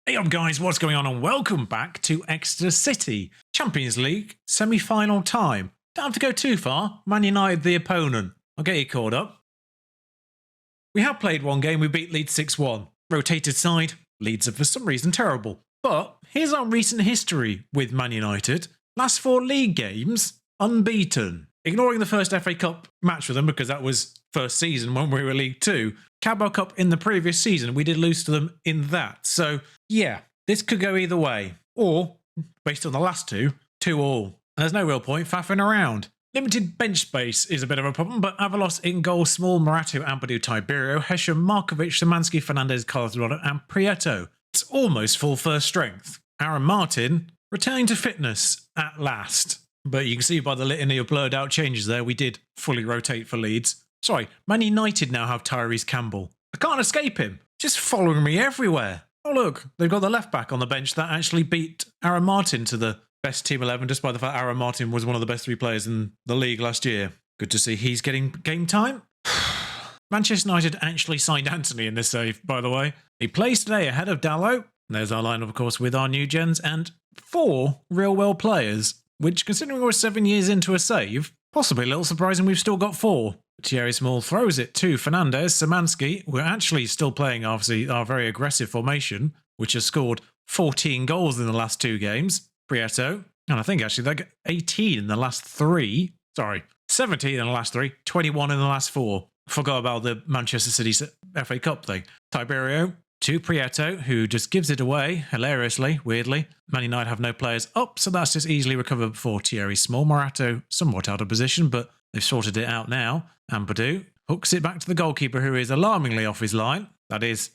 Hey up guys, what's going on and welcome back to Exeter City. Champions League semi-final time. Don't have to go too far. Man United the opponent. I'll get you caught up. We have played one game, we beat Leeds 6-1. Rotated side, Leeds are for some reason terrible. But here's our recent history with Man United. Last 4 league games, unbeaten. Ignoring the first FA Cup match with them because that was first season when we were League 2. Carabao Cup in the previous season, we did lose to them in that. So, yeah, this could go either way. Or, based on the last 2, 2-2. And there's no real point faffing around. Limited bench space is a bit of a problem, but Avalos in goal, Small, Morato, Ampadu, Tiberio, Hesham, Markovic, Szymanski, Fernandez, Carlos Eduardo, and Prieto. It's almost full first strength. Aaron Martin returning to fitness at last. But you can see by the litany of blurred out changes there, we did fully rotate for Leeds. Sorry, Man United now have Tyrese Campbell. I can't escape him. Just following me everywhere. Oh look, they've got the left back on the bench that actually beat Aaron Martin to the best team 11, despite the fact Aaron Martin was one of the best 3 players in the league last year. Good to see he's getting game time. Manchester United actually signed Anthony in this save, by the way. He plays today ahead of Dalot. There's our line, of course, with our new gens and 4 real world players, which, considering we're 7 years into a save, possibly a little surprising we've still got 4. Thierry Small throws it to Fernandez. Szymanski, we're actually still playing, obviously, our very aggressive formation, which has scored 14 goals in the last 2 games. Prieto, and I think actually they got 18 in the last 3. Sorry, 17 in the last 3, 21 in the last 4. Forgot about the Manchester City FA Cup thing. Tiberio to Prieto, who just gives it away, hilariously, weirdly. Man United have no players up, so that's just easily recovered for Thierry Small. Morato somewhat out of position, but they've sorted it out now. Ampadu hooks it back to the goalkeeper, who is alarmingly off his line. That is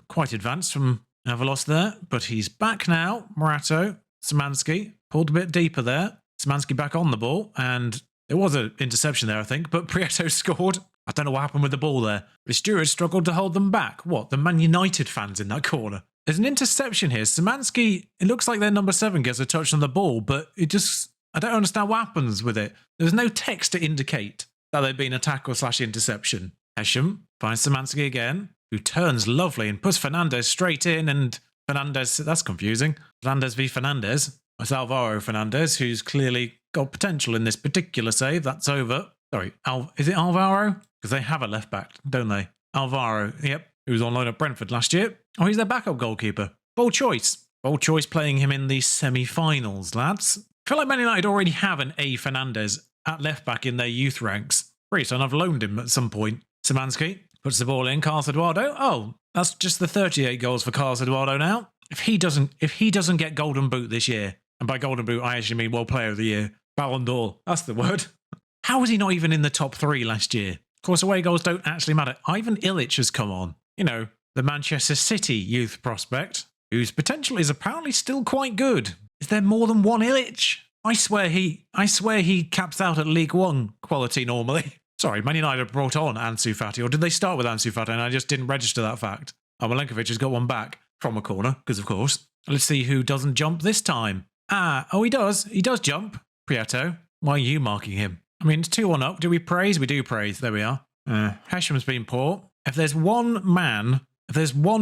quite advanced from Avalos there, but he's back now. Morato, Szymanski, pulled a bit deeper there. Szymanski back on the ball, and there was an interception there, I think, but Prieto scored. I don't know what happened with the ball there. The stewards struggled to hold them back. What, the Man United fans in that corner? There's an interception here. Szymanski, it looks like their number 7 gets a touch on the ball, but it just, I don't understand what happens with it. There's no text to indicate that there'd been a tackle/interception. Hesham finds Szymanski again, who turns lovely and puts Fernandez straight in, and Fernandez, that's confusing. Fernandez v Fernandez. It's Alvaro Fernandez, who's clearly got potential in this particular save. That's over. Sorry, is it Alvaro? Because they have a left back, don't they? Alvaro, yep, who was on loan at Brentford last year. Oh, he's their backup goalkeeper. Bold choice. Bold choice playing him in the semi-finals, lads. I feel like Man United already have an A. Fernandez at left back in their youth ranks. Great, and I've loaned him at some point. Szymanski puts the ball in. Carlos Eduardo. Oh, that's just the 38 goals for Carlos Eduardo now. If he doesn't get Golden Boot this year, and by Golden Boot I actually mean World Player of the Year, Ballon d'Or, that's the word. How was he not even in the top 3 last year? Of course, away goals don't actually matter. Ivan Illich has come on. You know, the Manchester City youth prospect, whose potential is apparently still quite good. Is there more than one Illich? I swear he caps out at League 1 quality normally. Sorry, Man United brought on Ansu Fati, or did they start with Ansu Fati and I just didn't register that fact? Oh, Milenkovic has got one back from a corner, because of course. Let's see who doesn't jump this time. Oh, he does. He does jump. Prieto, why are you marking him? I mean, it's 2-1 up. Do we praise? We do praise. There we are. Hesham's been poor. If there's one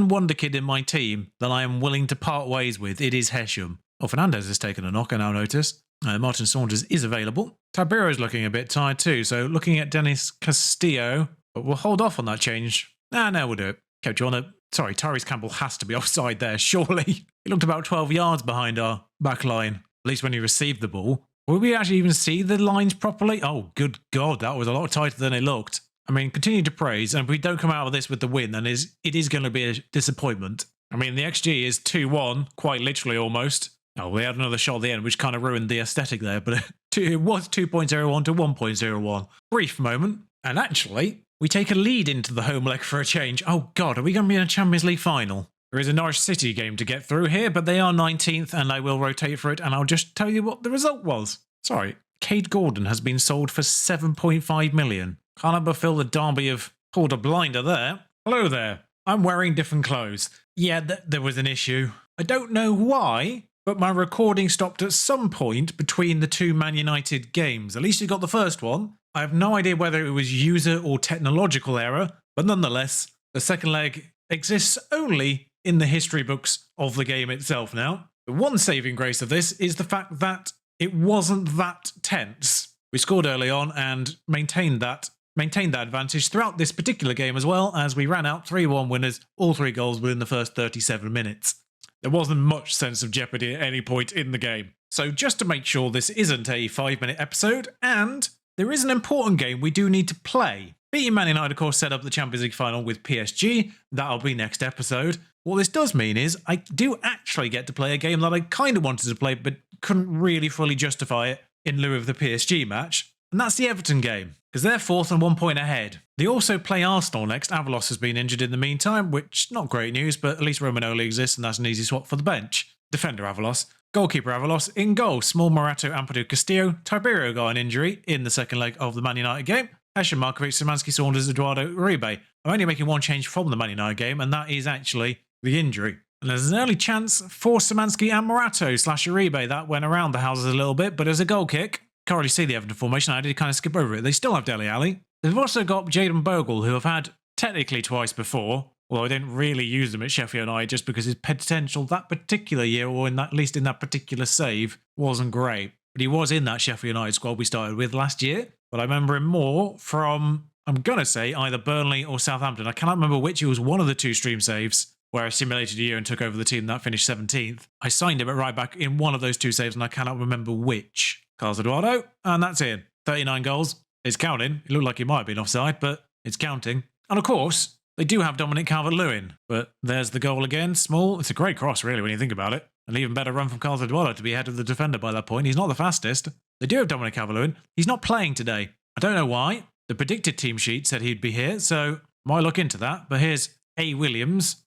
wonder kid in my team that I am willing to part ways with, it is Hesham. Oh, Fernandez has taken a knock, I now notice. Martin Saunders is available. Tiberio's looking a bit tired too, so looking at Dennis Castillo. But we'll hold off on that change. No, we'll do it. Kept you on it. Sorry, Tyrese Campbell has to be offside there, surely. He looked about 12 yards behind our back line, at least when he received the ball. Will we actually even see the lines properly? Oh, good God, that was a lot tighter than it looked. I mean, continue to praise, and if we don't come out of this with the win, then it is going to be a disappointment. I mean, the XG is 2-1, quite literally almost. Oh, we had another shot at the end, which kind of ruined the aesthetic there, but it was 2.01 to 1.01. Brief moment. And actually, we take a lead into the home leg for a change. Oh God, are we going to be in a Champions League final? There is a Norwich City game to get through here, but they are 19th and I will rotate for it, and I'll just tell you what the result was. Sorry, Cade Gordon has been sold for 7.5 million. Can't ever feel the derby of pulled a blinder there. Hello there. I'm wearing different clothes. Yeah, there was an issue. I don't know why, but my recording stopped at some point between the 2 Man United games. At least you got the first one. I have no idea whether it was user or technological error, but nonetheless, the second leg exists only in the history books of the game itself now. The one saving grace of this is the fact that it wasn't that tense. We scored early on and maintained that advantage throughout this particular game as well, as we ran out 3-1 winners, all 3 goals within the first 37 minutes. There wasn't much sense of jeopardy at any point in the game. So just to make sure this isn't a 5-minute episode, and there is an important game we do need to play. Beating Man United, of course, set up the Champions League final with PSG. That'll be next episode. What this does mean is I do actually get to play a game that I kind of wanted to play but couldn't really fully justify it in lieu of the PSG match. And that's the Everton game, because they're 4th and 1 point ahead. They also play Arsenal next. Avalos has been injured in the meantime, which not great news, but at least Romagnoli exists and that's an easy swap for the bench. Defender Avalos. Goalkeeper Avalos. In goal, Small, Morato, Ampadu, Castillo. Tiberio got an injury in the second leg of the Man United game. Heshen, Markovic, Szymanski, Saunders, Eduardo, Uribe. I'm only making one change from the Man United game, and that is actually the injury. And there's an early chance for Szymanski and Morato / Uribe. That went around the houses a little bit, but as a goal kick, can't really see the Everton formation. I did kind of skip over it. They still have Dele Alli. They've also got Jadon Bogle, who I've had technically twice before, although I didn't really use them at Sheffield United just because his potential that particular year, or at least in that particular save, wasn't great. But he was in that Sheffield United squad we started with last year. But I remember him more from, I'm going to say, either Burnley or Southampton. I cannot remember which. It was one of the 2 stream saves where I simulated a year and took over the team that finished 17th. I signed him at right back in one of those 2 saves, and I cannot remember which. Carlos Eduardo, and that's in. 39 goals. It's counting. It looked like he might have been offside, but it's counting. And of course, they do have Dominic Calvert-Lewin. But there's the goal again. Small. It's a great cross, really, when you think about it. An even better run from Carlos Eduardo to be ahead of the defender by that point. He's not the fastest. They do have Dominic Calvert-Lewin. He's not playing today. I don't know why. The predicted team sheet said he'd be here, so might look into that. But here's A. Williams,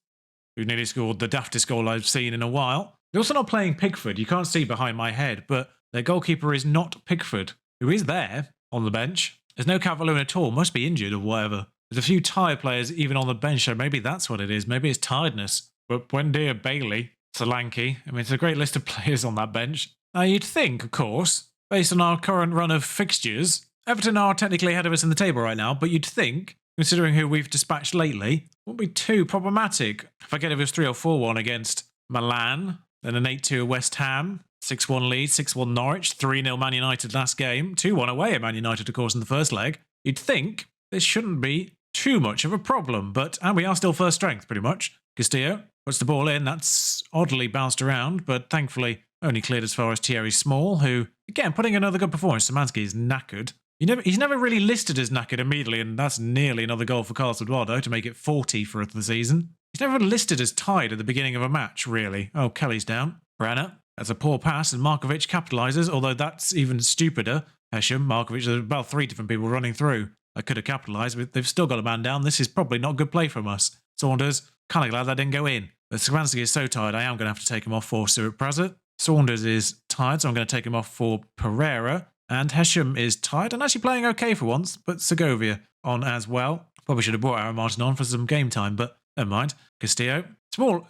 who nearly scored the daftest goal I've seen in a while. They're also not playing Pickford. You can't see behind my head, but their goalkeeper is not Pickford, who is there on the bench. There's no Calvert-Lewin at all. Must be injured or whatever. There's a few tired players even on the bench, so maybe that's what it is. Maybe it's tiredness. But Buendia, Bailey, Solanke, I mean, it's a great list of players on that bench. Now, you'd think, of course, based on our current run of fixtures, Everton are technically ahead of us in the table right now, but you'd think, considering who we've dispatched lately, wouldn't be too problematic. Forget if it was 3 or 4-1 against Milan, then an 8-2 at West Ham, 6-1 Leeds, 6-1 Norwich, 3-0 Man United last game, 2-1 away at Man United, of course, in the first leg. You'd think this shouldn't be too much of a problem, and we are still first strength, pretty much. Castillo puts the ball in. That's oddly bounced around, but thankfully only cleared as far as Thierry Small, who, again, putting another good performance. Szymanski is knackered. He's never really listed as knackered immediately, and that's nearly another goal for Carlos Eduardo to make it 40 for the season. He's never listed as tired at the beginning of a match, really. Oh, Kelly's down. Brenner. That's a poor pass, and Markovic capitalises, although that's even stupider. Heshen, Markovic, there's about 3 different people running through. I could have capitalised, but they've still got a man down. This is probably not good play from us. Saunders, kind of glad that didn't go in. But Szymanski is so tired, I am going to have to take him off for Stuart Prazzett. Saunders is tired, so I'm going to take him off for Pereira. And Heshem is tired and actually playing okay for once, but Segovia on as well. Probably should have brought Aaron Martin on for some game time, but never mind. Castillo.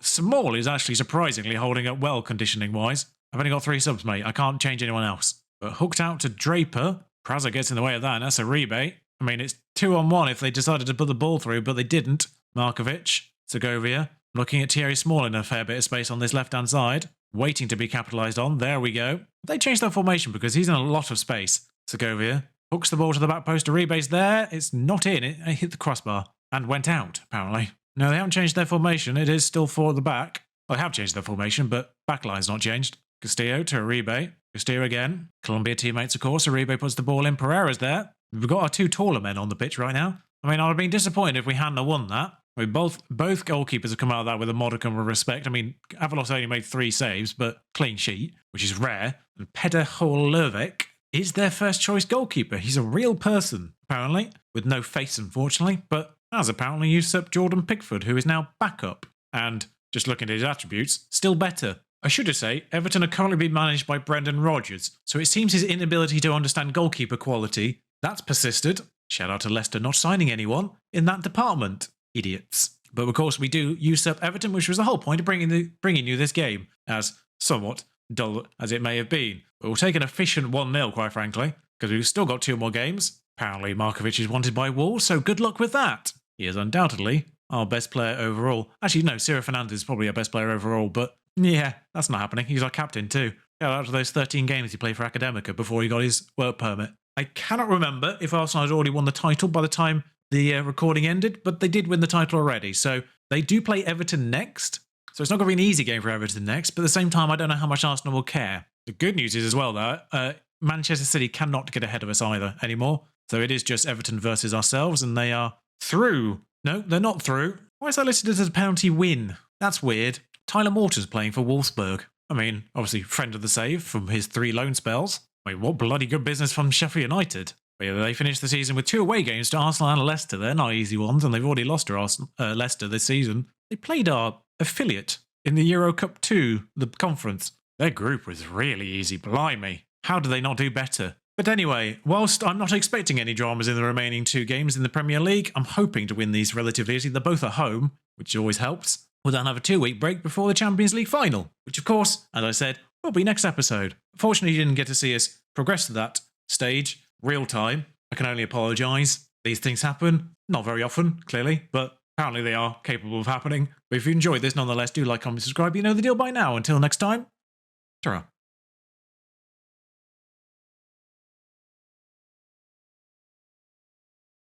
Small is actually surprisingly holding up well conditioning-wise. I've only got 3 subs, mate. I can't change anyone else. But hooked out to Draper. Praza gets in the way of that, and that's a rebate. I mean, it's 2-on-1 if they decided to put the ball through, but they didn't. Markovic, Segovia. Looking at Thierry Small in a fair bit of space on this left-hand side. Waiting to be capitalised on. There we go. They changed their formation because he's in a lot of space. Segovia hooks the ball to the back post. Uribe's there. It's not in. It hit the crossbar and went out, apparently. No, they haven't changed their formation. It is still 4 at the back. Well, they have changed their formation, but backline's not changed. Castillo to Uribe. Castillo again. Colombia teammates, of course. Uribe puts the ball in. Pereira's there. We've got our 2 taller men on the pitch right now. I mean, I'd have been disappointed if we hadn't have won that. I mean, both goalkeepers have come out of that with a modicum of respect. I mean, Avalos only made 3 saves, but clean sheet, which is rare. And Peder Horlevek is their first choice goalkeeper. He's a real person, apparently, with no face, unfortunately, but has apparently usurped Jordan Pickford, who is now backup. And just looking at his attributes, still better. I should just say, Everton are currently being managed by Brendan Rodgers, so it seems his inability to understand goalkeeper quality, that's persisted. Shout out to Leicester not signing anyone in that department. Idiots. But of course we do usurp Everton, which was the whole point of bringing you this game, as somewhat dull as it may have been. But we'll take an efficient 1-0, quite frankly, because we've still got 2 more games. Apparently Markovic is wanted by Wolves, so good luck with that. He is undoubtedly our best player overall. Actually, no, Ciro Fernandez is probably our best player overall, but yeah, that's not happening. He's our captain too. Shout out to those 13 games he played for Academica before he got his work permit. I cannot remember if Arsenal had already won the title by the time the recording ended, but they did win the title already. So they do play Everton next. So it's not going to be an easy game for Everton next, but at the same time, I don't know how much Arsenal will care. The good news is as well that Manchester City cannot get ahead of us either anymore. So it is just Everton versus ourselves, and they are through. No, they're not through. Why is that listed as a penalty win? That's weird. Tyler Morton's playing for Wolfsburg. I mean, obviously, friend of the save from his 3 loan spells. Wait, what bloody good business from Sheffield United? But yeah, they finished the season with 2 away games to Arsenal and Leicester. They're not easy ones, and they've already lost to Leicester this season. They played our affiliate in the Euro Cup 2, the conference. Their group was really easy, blimey. How do they not do better? But anyway, whilst I'm not expecting any dramas in the remaining 2 games in the Premier League, I'm hoping to win these relatively easy. They're both at home, which always helps. We'll then have a 2-week break before the Champions League final, which of course, as I said, will be next episode. Fortunately, you didn't get to see us progress to that stage real time. I can only apologise. These things happen. Not very often, clearly, but apparently they are capable of happening. But if you enjoyed this, nonetheless, do like, comment, subscribe. You know the deal by now. Until next time, ta-ra.